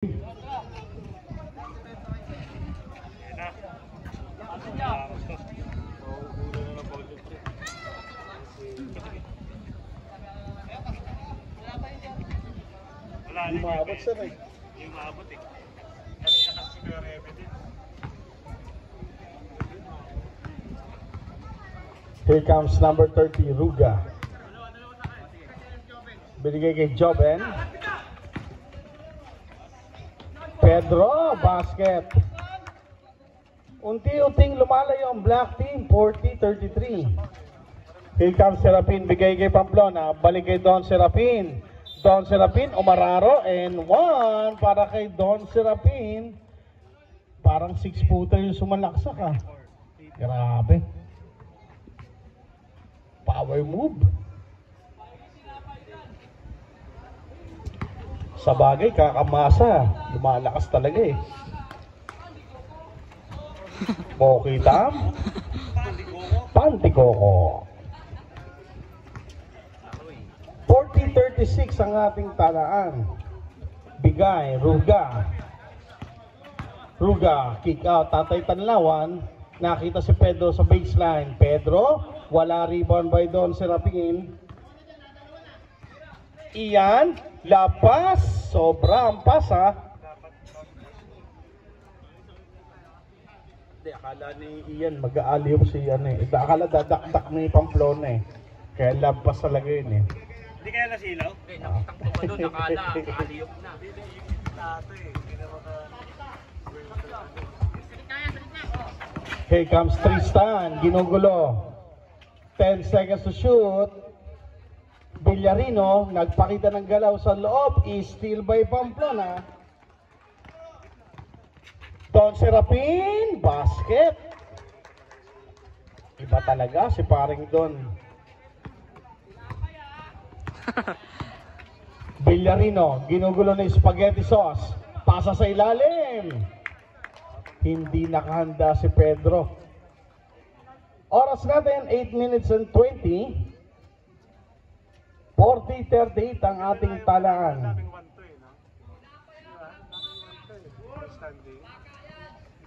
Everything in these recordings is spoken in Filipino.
Yung maabot sir eh. Yung maabot eh. Kanina kasi si Kuya Rebe din. Here comes number 30, Ruga. Binigay kay Joben. Pedro, basket. Unti-unting lumalayo ang black team, 40-33. Here comes Serapin, bigay kay Pamplona. Balik kay Don Serapin. Don Serapin, Umararo, and one para kay Don Serapin. Parang 6-footer yung sumalaksak ah. Grabe. Power move. Sa bagay, kakamasa. Lumalakas talaga eh. Mokitam. Pantikoko. 40-36 ang ating talaan. Bigay, Ruga. Ruga, kick out. Tatay Tanlawan. Nakita si Pedro sa baseline. Pedro, wala rebound by Don Serapin. Ian, lapas. Sobra ang pasa. Hindi, akala ni Ian mag-aaliw si Ian eh. Akala dadakdak ni Pamplona eh. Kaya lapas talaga yun eh. Hindi kaya nasilaw? Okay, nakitang ko doon, nakala, aliyok na. Here comes Tristan, ginugulo. 10 seconds to shoot. Villarino, nagpakita ng galaw sa loob, is steal by Pamplona. Don Serapin, basket. Iba talaga si paring Don. Villarino, ginugulo ng spaghetti sauce. Pasa sa ilalim. Hindi nakahanda si Pedro. Oras natin, 8 minutes and 20. 40-38 ang ating talaan.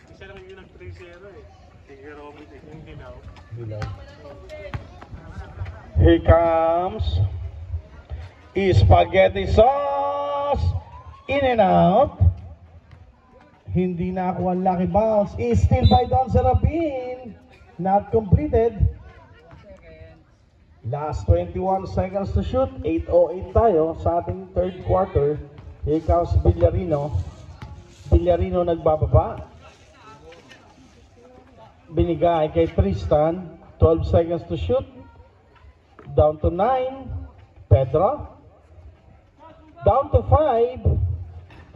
Isa lang yung nag-3-0 eh. Sige, Robin eh. Yung dinaw. Here comes spaghetti sauce. In and out. Hindi na ako ang lucky bounce. Is still by Don Serapin. Not completed. Last 21 seconds to shoot. 8:08 tayo sa ating third quarter. Here comes Villarino. Villarino nagbababa. Binigay kay Tristan. 12 seconds to shoot. Down to 9. Pedro. Down to 5.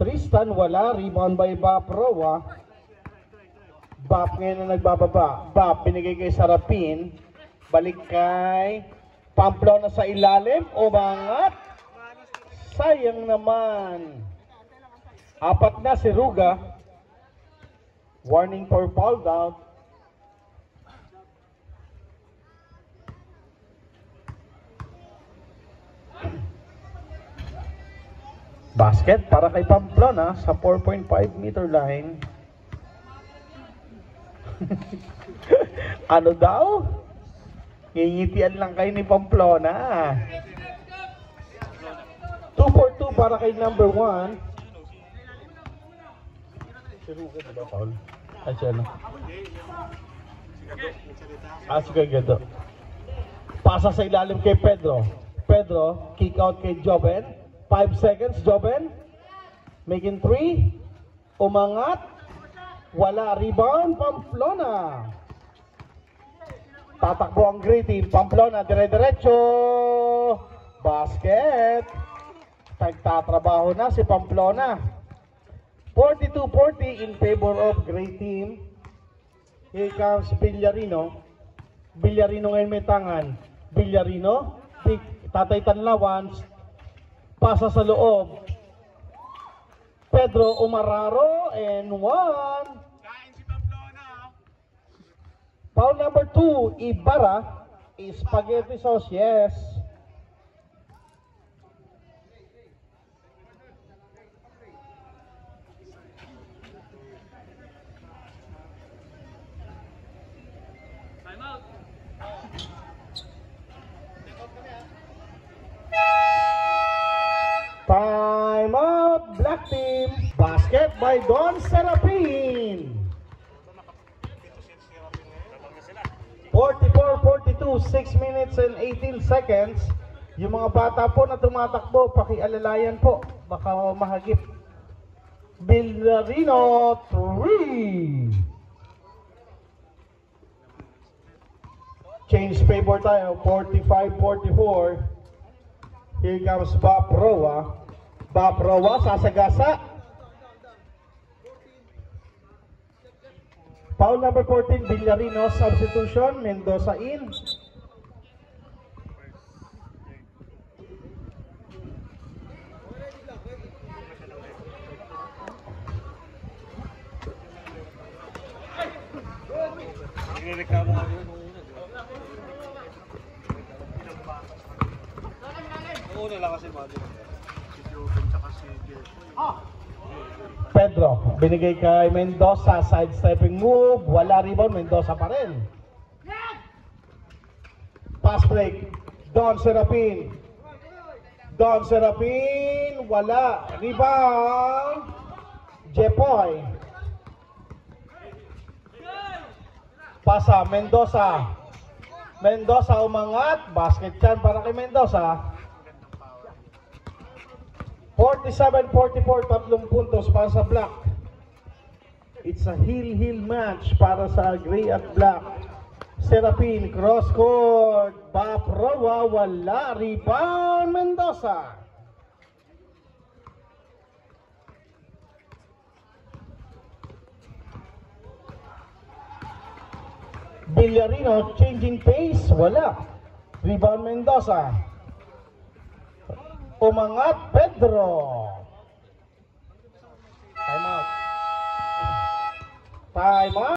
Tristan wala. Rebound by Bap Roa. Bap ngayon na nagbababa. Bap binigay kay Serapin. Balik kay Pamplona sa ilalim. Umangat. Sayang naman. Apat na si Ruga. Warning for foul out. Basket para kay Pamplona sa 4.5 meter line. Ano daw? Ngingitian lang kayo ni Pamplona. 2 for 2 para kay number 1. Si Ruga diba foul? Ay siya no? Si Gado. Pasa sa ilalim kay Pedro. Pedro, kick out kay Joben. 5 seconds, Joben. Making 3. Umangat. Wala. Rebound, Pamplona. Tatakbo ang Green Team. Pamplona, dire-diretso. Basket. Nagtatrabaho na si Pamplona. 42-40 in favor of Green Team. Here comes Villarino. Villarino ngayon may tangan. Villarino. Tatay Tanlawan. Pasa sa loob. Pedro Umararo and 1. Kain si Pamplona. Foul number 2, Ibarra. Spaghetti sauce, yes. team. Basket by Don Serapin. 44-42, 6 minutes and 18 seconds. Yung mga bata po na tumatakbo, pakialalayan po. Baka mahagip. Villarino 3. Change favor tayo, 45-44. Here comes Bap Roa. Bap Roa, sasagasa. Foul number 14, Villarino, substitution, Mendoza in. Nagreklamo nga yun. Una lang kasi mali. Si Joven tsaka si Jeffrey. Pedro, binigay kay Mendoza, sidestepping move, wala rebound, Mendoza pa rin. Pass break, Don Serapin. Don Serapin, wala. Rebound, Jepoy. Pasa, Mendoza. Mendoza umangat, basket yan para kay Mendoza. 47-44, 3 puntos para sa Black. It's a heel-heel match para sa Gray at Black. Serapin, cross court. Bap Roa, wala. Rebound, Mendoza. Villarino, changing pace, wala. Rebound, Mendoza. Umangat, Pedro. Time out. Time out.